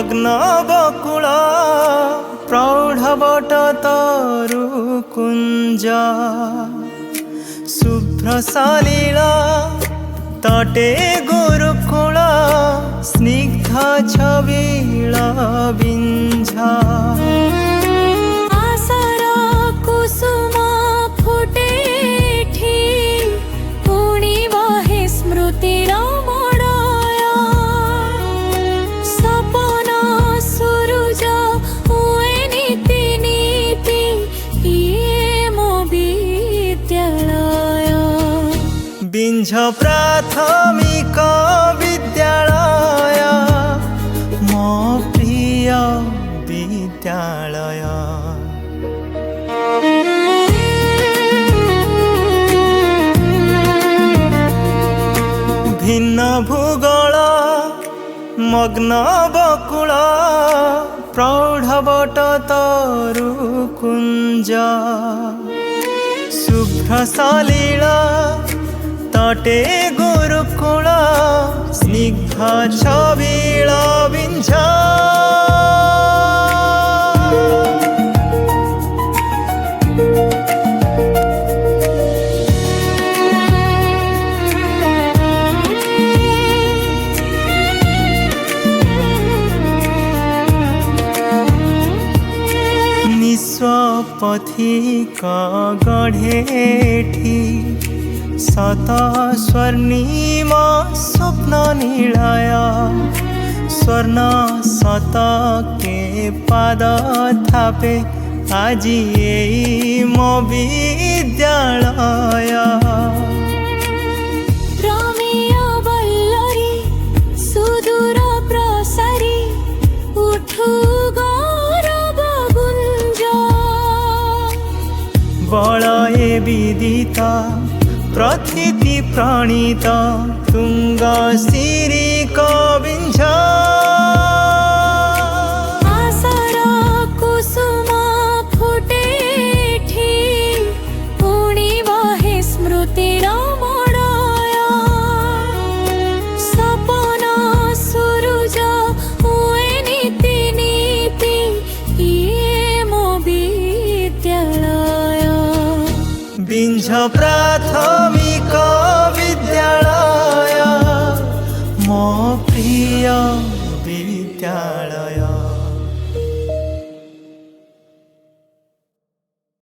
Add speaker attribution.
Speaker 1: मग्न बकुल प्रौढबट तरु कुञ्ज शुभ्र सलिल तटे गुरुकुल स्निग्ध छबिल बिंझ बिंझ प्राथमिक विद्यालय मो प्रिय विद्यालय। भिन्न भूगोल मग्न बकुल प्रौढबट तरु कुञ्ज शुभ्र सलिल तटे गुरुकुल स्निग्ध छबिल बिंझ निस्वपथिक गढेठी सत स्वर्णिम स्वप्न निलय स्वर्ण सत के पाद थापे आजी एई मो विद्यालय।
Speaker 2: सुदूर प्रसारी उठु गौरव गुंज
Speaker 1: बल ए विदित प्रथिति प्रणीत तुंग सिरी कविंझ
Speaker 2: आसर कुसुम फुटेठी पुणी बहे स्मृतिर मडय सपन सुरुज हुए नीति नीति ये मो विद्यालय।
Speaker 1: बिंझ प्राथमिक विद्यालय मो प्रिय विद्यालय।